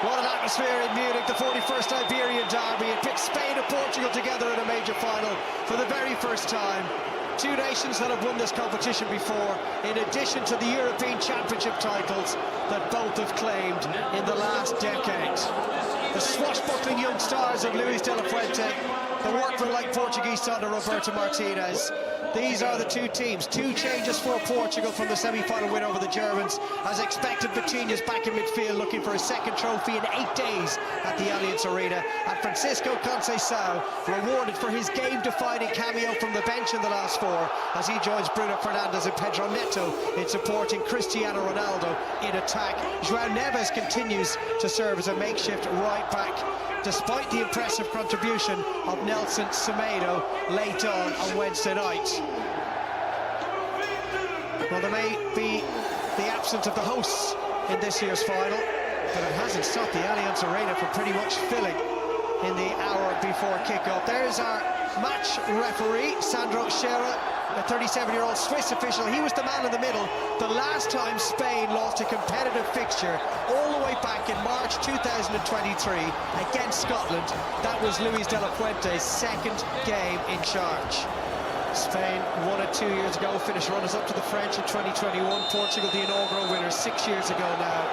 What an atmosphere in Munich, the 41st Iberian derby. It pits Spain and Portugal together in a major final for the very first time. Two nations that have won this competition before, in addition to the European Championship titles that both have claimed in the last decade. The swashbuckling young stars of Luis de la Fuente, the workman-like Portuguese son of Roberto Martinez. These are the two teams. Two changes for Portugal from the semi-final win over the Germans. As expected, Vitinha's back in midfield looking for a second trophy in 8 days at the Allianz Arena. And Francisco Conceição rewarded for his game-defining cameo from the bench in the last 4 as he joins Bruno Fernandes and Pedro Neto in supporting Cristiano Ronaldo in attack. João Neves continues to serve as a makeshift right back, despite the impressive contribution of Nelson Semedo late on Wednesday night. Well, there may be the absence of the hosts in this year's final, but it hasn't stopped the Allianz Arena from pretty much filling in the hour before kickoff. There's our match referee, Sandro Scherer, a 37-year-old Swiss official. He was the man in the middle the last time Spain lost a competitive fixture all the way back in March 2023 against Scotland. That was Luis de la Fuente's second game in charge. Spain won it 2 years ago, finished runners-up to the French in 2021. Portugal, the inaugural winners 6 years ago now.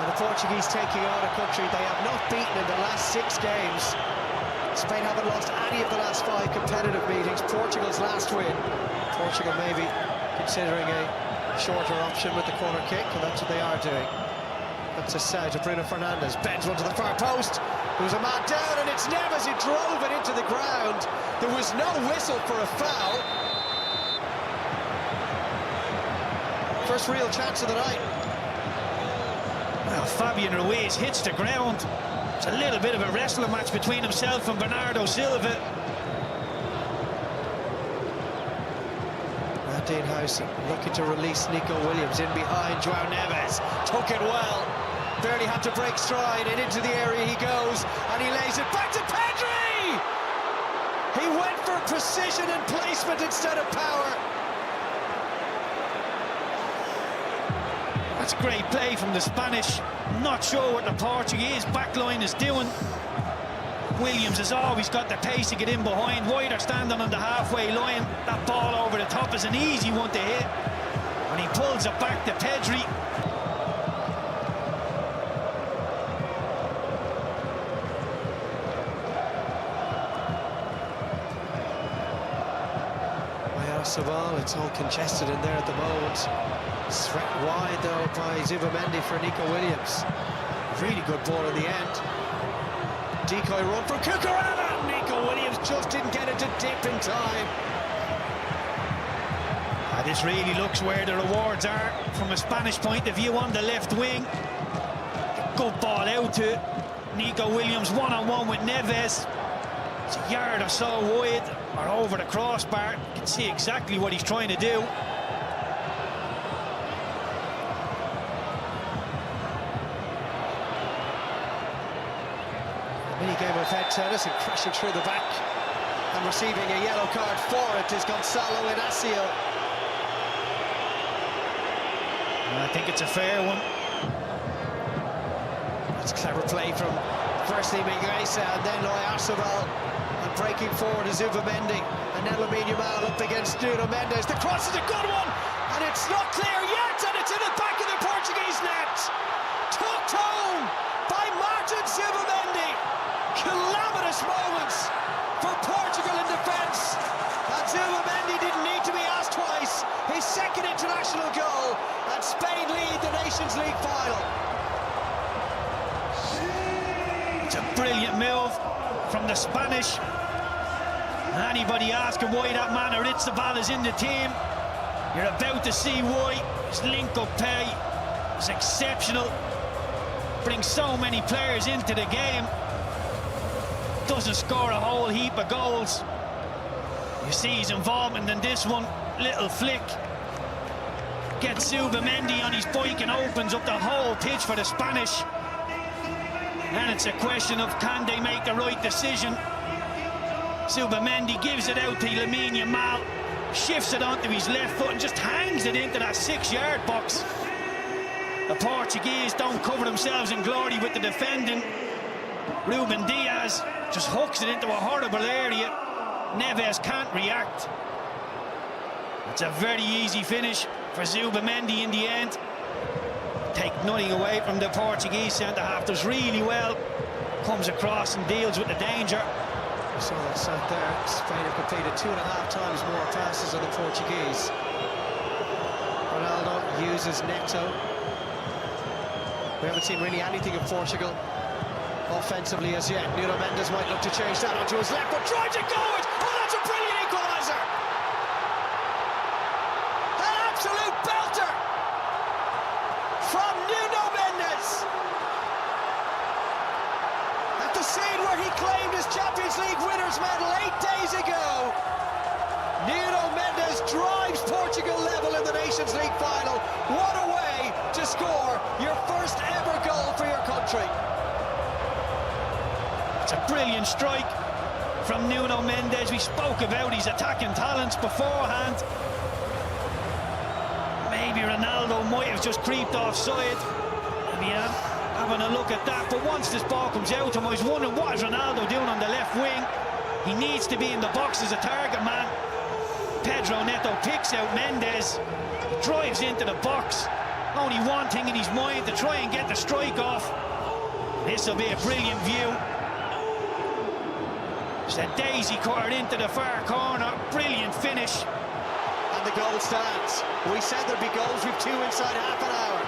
And the Portuguese taking on a country they have not beaten in the last 6 games. Spain haven't lost any of the last 5 competitive meetings. Portugal's last win. Portugal maybe considering a shorter option with the corner kick, and that's what they are doing. That's a set to Bruno Fernandes. Bends one to the far post. There was a man down, and it's Neves who drove it into the ground. There was no whistle for a foul. First real chance of the night. Well, Fabian Ruiz hits the ground. It's a little bit of a wrestling match between himself and Bernardo Silva. Dean Howson looking to release Nico Williams in behind João Neves. Took it well. Barely had to break stride, and into the area he goes, and he lays it back to Pedri! He went for precision and placement instead of power. That's great play from the Spanish. Not sure what the Portuguese backline is doing. Williams has always got the pace to get in behind. White are standing on the halfway line. That ball over the top is an easy one to hit. And he pulls it back to Pedri. Sabal, it's all congested in there at the moment. Swept wide though by Zubamendi for Nico Williams. Really good ball in the end. Decoy run from Cucurella. Nico Williams just didn't get it to dip in time. This really looks where the rewards are from a Spanish point of view on the left wing. Good ball out to Nico Williams, one-on-one with Neves. It's a yard or so wide or over the crossbar. You can see exactly what he's trying to do. Mini-game of head tennis, and crashing through the back and receiving a yellow card for it is Gonzalo Inacio. I think it's a fair one. That's clever play from firstly Mingueza and then Oyarzabal, and breaking forward is Zubamendi, and then Lamine Yamal up against Nuno Mendes. The cross is a good one, and it's not clear yet, and it's in the back of the Portuguese net. Tucked home by Martin Zubamendi. Calamitous moments for Portugal in defence, and Zubamendi didn't need to be asked twice. His second international goal, and Spain lead the Nations League final. It's a brilliant move from the Spanish. Anybody asking why that man Oyarzabal is in the team, you're about to see why. His link-up play is exceptional. Brings so many players into the game. Doesn't score a whole heap of goals. You see his involvement in this one. Little flick. Gets Zubamendi on his bike and opens up the whole pitch for the Spanish. And it's a question of, can they make the right decision? Zubamendi gives it out to Lamine Yamal, shifts it onto his left foot and just hangs it into that 6-yard box. The Portuguese don't cover themselves in glory with the defending. Ruben Diaz just hooks it into a horrible area. Neves can't react. It's a very easy finish for Zubamendi in the end. Take nothing away from the Portuguese centre-half. Does really well. Comes across and deals with the danger. So that's out there. Spain have completed 2.5 times more passes than the Portuguese. Ronaldo uses Neto. We haven't seen really anything of Portugal offensively as yet. Nuno Mendes might look to change that onto his left, but tries to go it! Oh, that's a brilliant equaliser! An absolute belter from Nuno Mendes! At the scene where he claimed his Champions League winners' medal 8 days ago, Nuno Mendes drives Portugal level in the Nations League final. What a way to score your first ever goal for your country. It's a brilliant strike from Nuno Mendes. We spoke about his attacking talents beforehand. Maybe Ronaldo might have just creeped offside. Yeah, having a look at that. But once this ball comes out to him, I was wondering, what is Ronaldo doing on the left wing? He needs to be in the box as a target man. Pedro Neto picks out Mendes, drives into the box. Only one thing in his mind, to try and get the strike off. This will be a brilliant view. It's a daisy cutter into the far corner. Brilliant finish. And the goal stands. We said there'd be goals with 2 inside half an hour.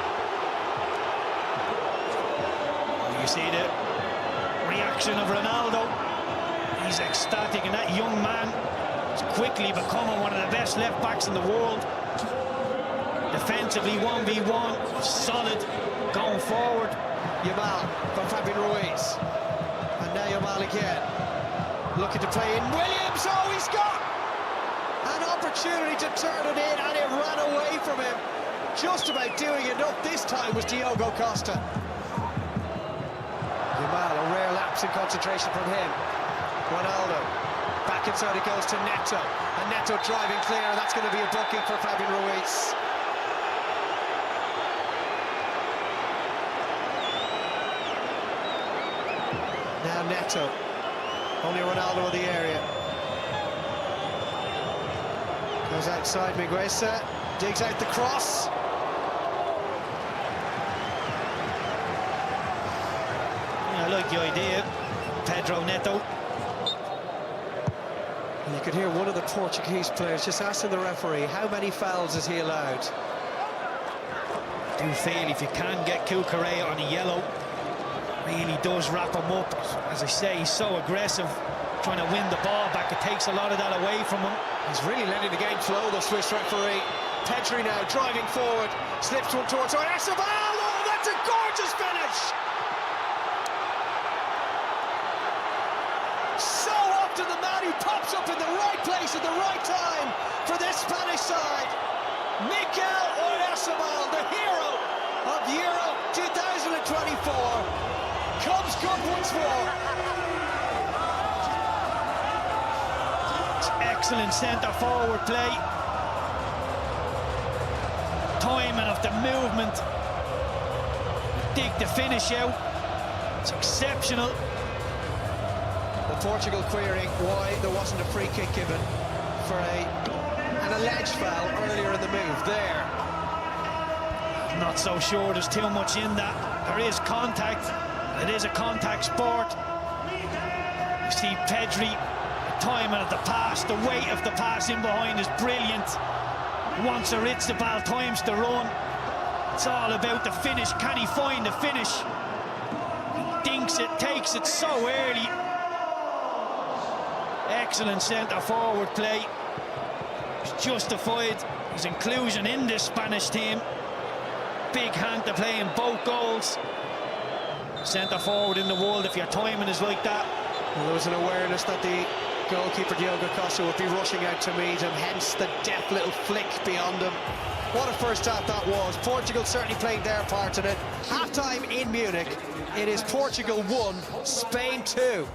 You see the reaction of Ronaldo. He's ecstatic, and that young man is quickly becoming one of the best left-backs in the world. Defensively, 1v1, solid, going forward. Yamal from Fabian Ruiz. And now Yamal again. Looking to play in. Williams, oh, he's got an opportunity to turn it in, and it ran away from him. Just about doing enough this time was Diogo Costa. Yamal, a rare lapse in concentration from him. Ronaldo, back inside it goes to Neto. And Neto driving clear, and that's going to be a booking for Fabian Ruiz. Now Neto. Only Ronaldo in the area. Goes outside Migueza, digs out the cross. Yeah, I like the idea, Pedro Neto. And you could hear one of the Portuguese players just asking the referee, how many fouls is he allowed? I do feel if you can get Cucurella on a yellow, really does wrap him up. As I say, he's so aggressive, trying to win the ball back. It takes a lot of that away from him. He's really letting the game flow, the Swiss referee. Pedri now driving forward, slips one towards Oyarzabal. Oh, that's a gorgeous finish! So often the man who pops up in the right place at the right time for this Spanish side. Mikel Oyarzabal, the hero of Euro 2024, comes good once more. Excellent centre-forward play. Timing of the movement. Dig the finish out. It's exceptional. The Portugal querying why there wasn't a free kick given for an alleged foul earlier in the move there. I'm not so sure there's too much in that. There is contact. It is a contact sport. You see Pedri, the timing of the pass, the weight of the pass in behind is brilliant. Once Oyarzabal times the run, it's all about the finish. Can he find the finish? He dinks it, takes it so early. Excellent centre-forward play. He's justified his inclusion in this Spanish team. Big hand to play in both goals. Centre-forward in the world, if your timing is like that. Well, there was an awareness that the goalkeeper Diogo Costa would be rushing out to meet him, hence the deft little flick beyond him. What a first half that was. Portugal certainly played their part in it. Half-time in Munich. It is Portugal 1, Spain 2.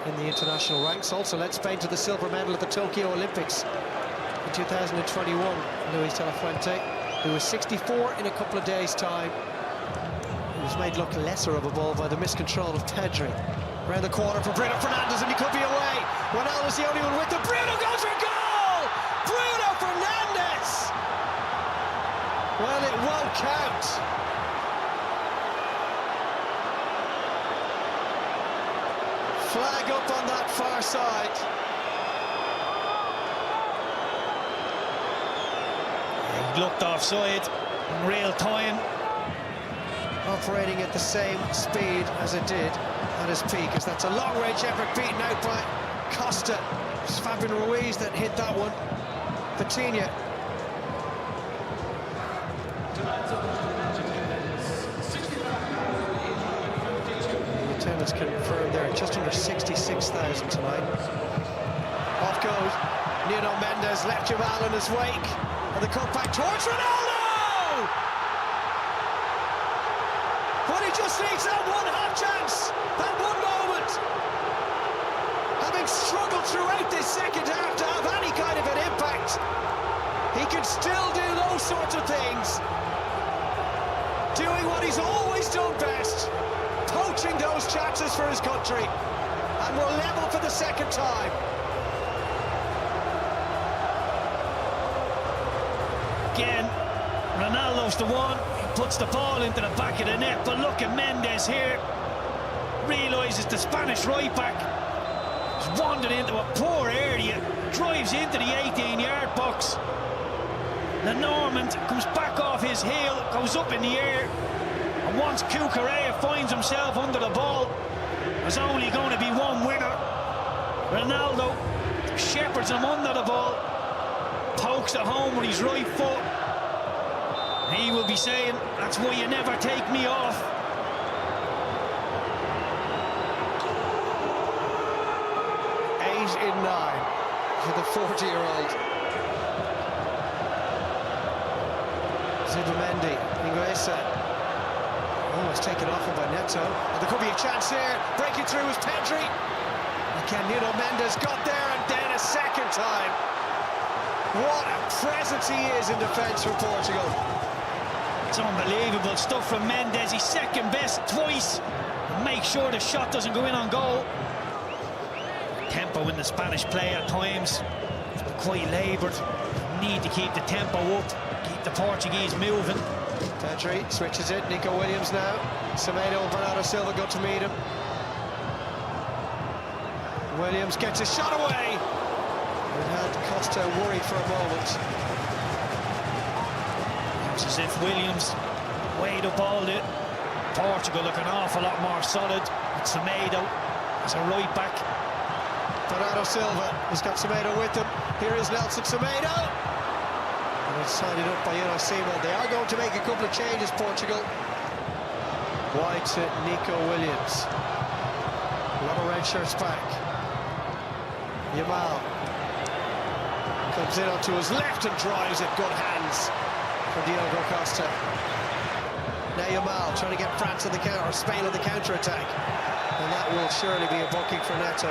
In the international ranks, also led Spain to the silver medal at the Tokyo Olympics in 2021. Luis de la Fuente, who was 64 in a couple of days' time. was made look lesser of a ball by the miscontrol of Pedri. Around the corner for Bruno Fernandes, and he could be away. Ronaldo's the only one with them. Bruno goes for goal! Bruno Fernandes! Well, it won't count. Flag up on that far side. He looked offside in real time. Operating at the same speed as it did at his peak, as that's a long-range effort beaten out by Costa. It's Fabian Ruiz that hit that one. Vitinha. The attendance confirmed there, just under 66,000 tonight. Off goes Nuno Mendes, left Yamal in his wake, and the cut back towards Ronaldo! But he just needs that one half chance, that one moment. Having struggled throughout this second half to have any kind of an impact, he can still do those sorts of things. Doing what he's always done best, poaching those chances for his country. And we're level for the second time. Again, Ronaldo's the one. Puts the ball into the back of the net, but look at Mendes here. Realises the Spanish right back has wandered into a poor area, drives into the 18-yard box. The Norman comes back off his heel, goes up in the air, and once Cucurella finds himself under the ball, there's only going to be one winner. Ronaldo shepherds him under the ball, pokes it home with his right foot. He will be saying, that's why you never take me off. Eight in 9 for the 40-year-old. Zubamendi, Inguesa. Oh, it's taken off him by Neto. And there could be a chance here. Breaking through is Pedri. Again, Nuno Mendes got there, and then a second time. What a presence he is in defence for Portugal. It's unbelievable stuff from Mendes. He's second best twice. Make sure the shot doesn't go in on goal. Tempo in the Spanish play at times. Quite laboured. Need to keep the tempo up. Keep the Portuguese moving. Pedri switches it. Nico Williams now. Semedo and Bernardo Silva go to meet him. Williams gets a shot away. It had Costa worried for a moment. It's as if Williams weighed up all it. Portugal look an awful lot more solid. It's Semedo as a right back. Bernardo Silva has got Semedo with him. Here is Nelson Semedo. And it's sided up by Simon. They are going to make a couple of changes, Portugal. Wide to Nico Williams. A lot of red shirts back. Yamal comes in onto his left and drives it. Good hands from Diogo Costa. Now Yamal trying to get France on the counter, or Spain on the counter-attack. And that will surely be a booking for Neto.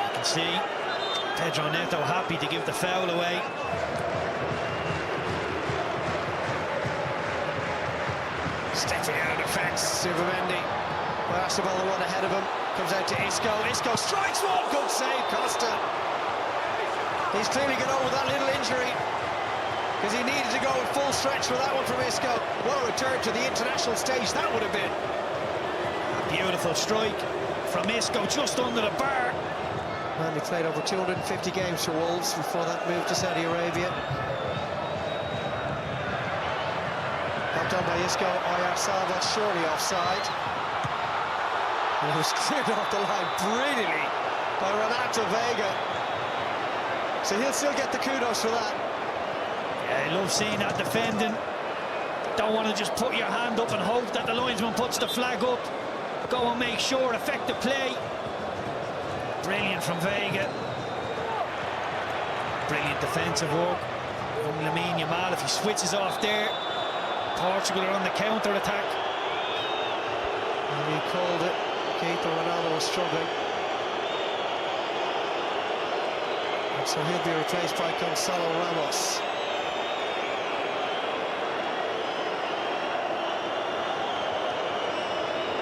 You can see Pedro Neto happy to give the foul away. Stepping out of defence, Zubamendi. Pass the ball, the one ahead of him. Comes out to Isco. Isco strikes one. Good save, Costa. He's clearly got over that little injury, because he needed to go in full stretch for that one from Isco. What a return to the international stage that would have been. A beautiful strike from Isco, just under the bar. And he played over 250 games for Wolves before that move to Saudi Arabia. Knocked on by Isco. Oyarzabal surely offside. And it was cleared off the line brilliantly by Renato Vega. So he'll still get the kudos for that. Yeah, I love seeing that defending. Don't want to just put your hand up and hope that the linesman puts the flag up. Go and make sure, effective play. Brilliant from Vega. Brilliant defensive work. Young Lamine Yamal, if he switches off there, Portugal are on the counter-attack. And he called it. Keeper Ronaldo was struggling. And so he'll be replaced by Gonzalo Ramos.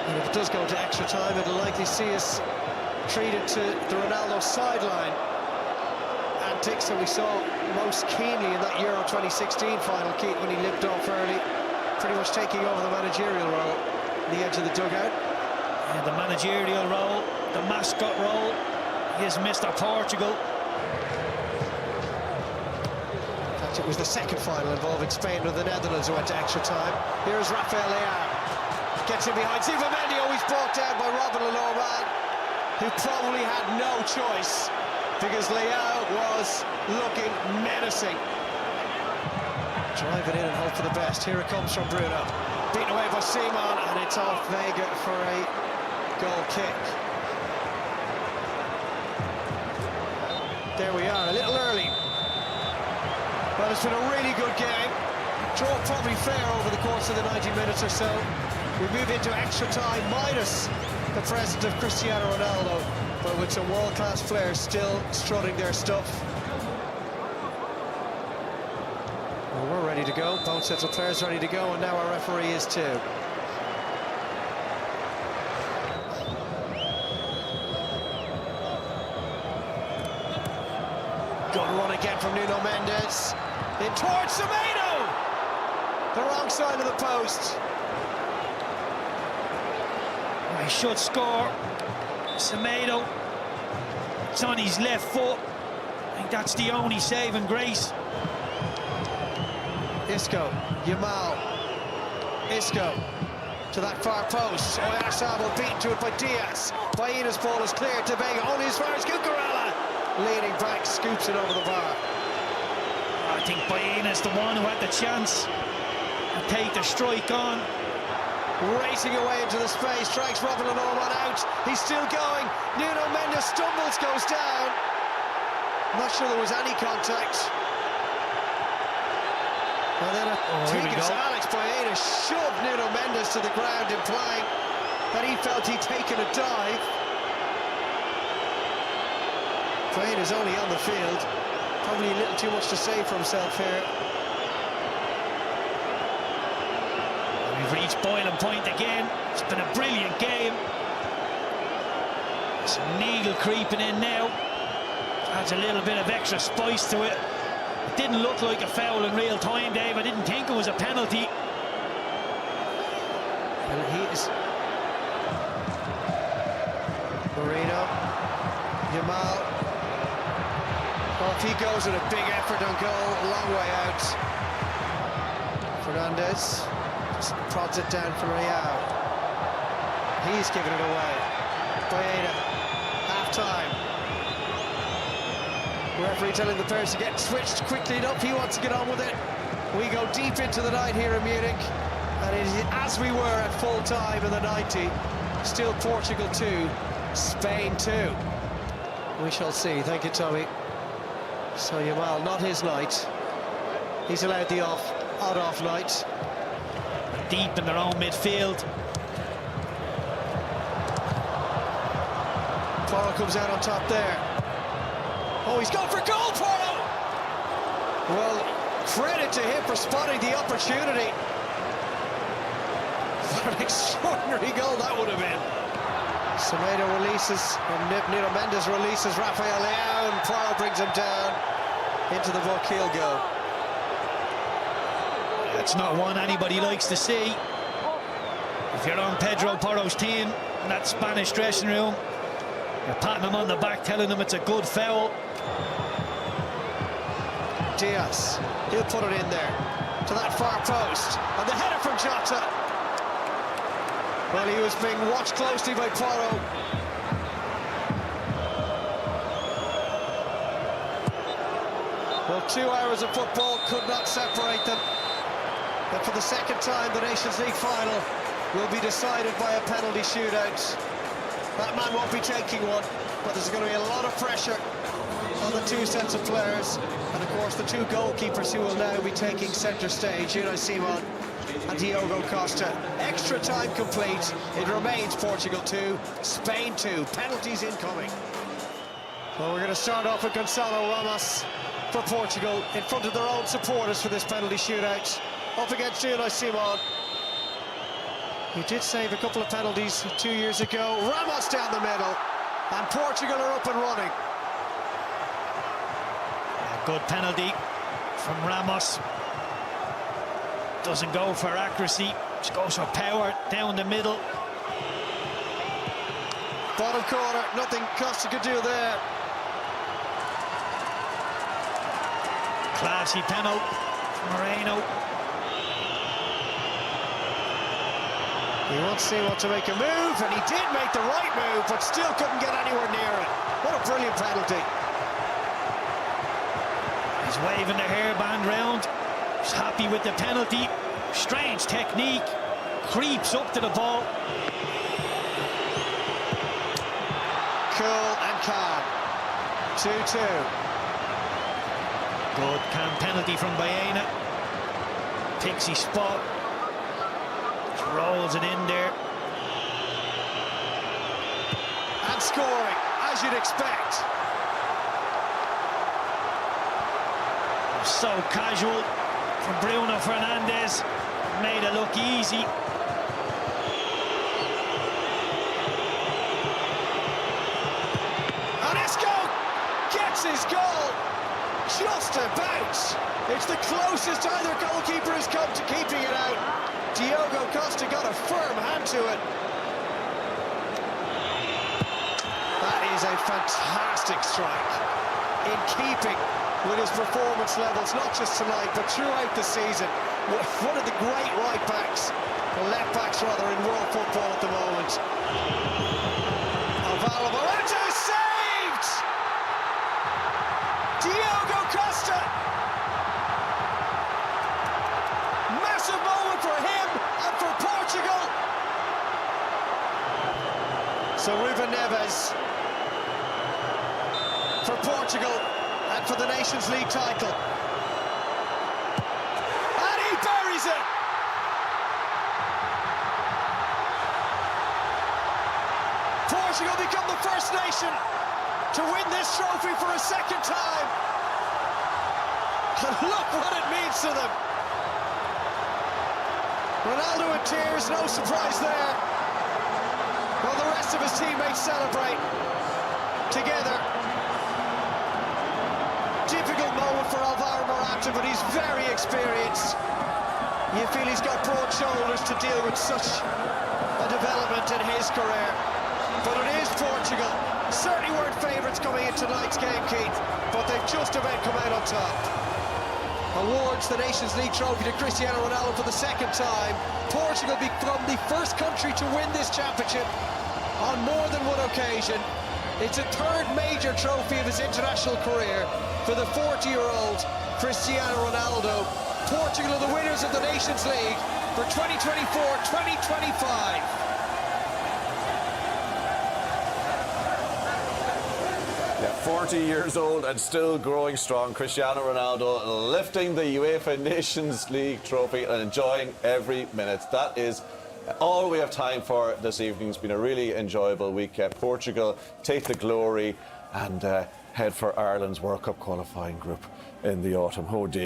And if it does go to extra time, it'll likely see us treated to the Ronaldo sideline antics that we saw most keenly in that Euro 2016 final, Keith, when he limped off early, pretty much taking over the managerial role on the edge of the dugout. And the managerial role, the mascot role, he is Mr. Portugal. In fact, it was the second final involving Spain with the Netherlands who went to extra time. Here's Rafael Leao. Gets in behind Stephen Mendy, always brought down by Robin Lenormand, who probably had no choice because Leao was looking menacing. Drive it in and hope for the best. Here it comes from Bruno. Beaten away by Simon, and it's off Vega for a goal kick. There we are, a little early. Well, it's been a really good game. Draw probably fair over the course of the 90 minutes or so. We move into extra time minus the presence of Cristiano Ronaldo, but with some world-class players still strutting their stuff. Well, we're ready to go. Both sets of players ready to go, and now our referee is too. Good run again from Nuno Mendes. In towards Semedo! The wrong side of the post. Well, he should score. Semedo. It's on his left foot. I think that's the only saving grace. Isco, Yamal. Isco to that far post. Oyarzabal beaten to it by Diaz. Baina's ball is cleared to Vega, only as far as Cucurella. Leaning back, scoops it over the bar. I think Baina's the one who had the chance to take the strike on. Racing away into the space, drags Robin Lenormand out. He's still going. Nuno Mendes stumbles, goes down. I'm not sure there was any contact. And then I think it's Alex Baena shoved Nuno Mendes to the ground, implying that he felt he'd taken a dive. Baena's only on the field. Probably a little too much to say for himself here. We've reached boiling point again. It's been a brilliant game. Some needle creeping in now. Adds a little bit of extra spice to it. It didn't look like a foul in real time, Dave. I didn't think it was a penalty. And he is... Marino. Yamal. Off he goes with a big effort on goal. A long way out. Fernandez just prods it down for Leao. He's giving it away. Baena. Half-time. Referee telling the players to get switched quickly enough. He wants to get on with it. We go deep into the night here in Munich, and it is as we were at full time in the 90. Still Portugal 2, Spain 2. We shall see. Thank you, Tommy. So Yamal, not his night. He's allowed the odd off night. Deep in their own midfield. Porro comes out on top there. Oh, he's gone for goal, Porro! Well, credit to him for spotting the opportunity. What an extraordinary goal that would have been. Semedo releases, and Nuno Mendes releases Rafael Leao, and Porro brings him down. Into the book he'll go. It's not one anybody likes to see. If you're on Pedro Porro's team in that Spanish dressing room, you're patting him on the back, telling him it's a good foul. Diaz, he'll put it in there to that far post, and the header from Jota. Well, he was being watched closely by Porro. Well, 2 hours of football could not separate them. But for the second time, the Nations League final will be decided by a penalty shootout. That man won't be taking one, but there's going to be a lot of pressure on the two sets of players. And of course, the two goalkeepers who will now be taking centre stage, Unai Simon and Diogo Costa. Extra time complete. It remains Portugal 2, Spain 2. Penalties incoming. Well, we're going to start off with Gonçalo Ramos for Portugal in front of their own supporters for this penalty shootout. Up against Unai Simon. He did save a couple of penalties 2 years ago. Ramos down the middle, and Portugal are up and running. A good penalty from Ramos. Doesn't go for accuracy, just goes for power down the middle. Bottom corner, nothing Costa could do there. Classy penalty from Moreno. He wants to make a move, and he did make the right move, but still couldn't get anywhere near it. What a brilliant penalty. He's waving the hairband round. He's happy with the penalty. Strange technique. Creeps up to the ball. Cool and calm. 2-2. Good calm penalty from Baena. Pixie spot. Just rolls it in there. And scoring, as you'd expect. So casual from Bruno Fernandes. Made it look easy. And Isco gets his goal. Just about. It's the closest either goalkeeper has come to keeping it out. Diogo Costa got a firm hand to it. That is a fantastic strike. In keeping with his performance levels, not just tonight, but throughout the season. One of the great right-backs, or left-backs rather, in world football at the moment. Alvaro Morata is saved! Diogo Costa! Massive moment for him and for Portugal! So Ruben Neves for Portugal and for the Nations League title. And he buries it! Portugal become the first nation to win this trophy for a second time. And look what it means to them. Ronaldo in tears, no surprise there. While the rest of his teammates celebrate together. Difficult moment for Alvaro Morata, but he's very experienced. You feel he's got broad shoulders to deal with such a development in his career. But it is Portugal. Certainly weren't favourites coming in tonight's game, Keith, but they've just about come out on top. Awards the Nations League trophy to Cristiano Ronaldo for the second time. Portugal become the first country to win this championship on more than one occasion. It's a third major trophy of his international career for the 40-year-old Cristiano Ronaldo. Portugal are the winners of the Nations League for 2024-2025. Yeah, 40 years old and still growing strong. Cristiano Ronaldo lifting the UEFA Nations League trophy and enjoying every minute. That is all we have time for this evening. It's been a really enjoyable week. Portugal take the glory and head for Ireland's World Cup qualifying group in the autumn. Oh dear.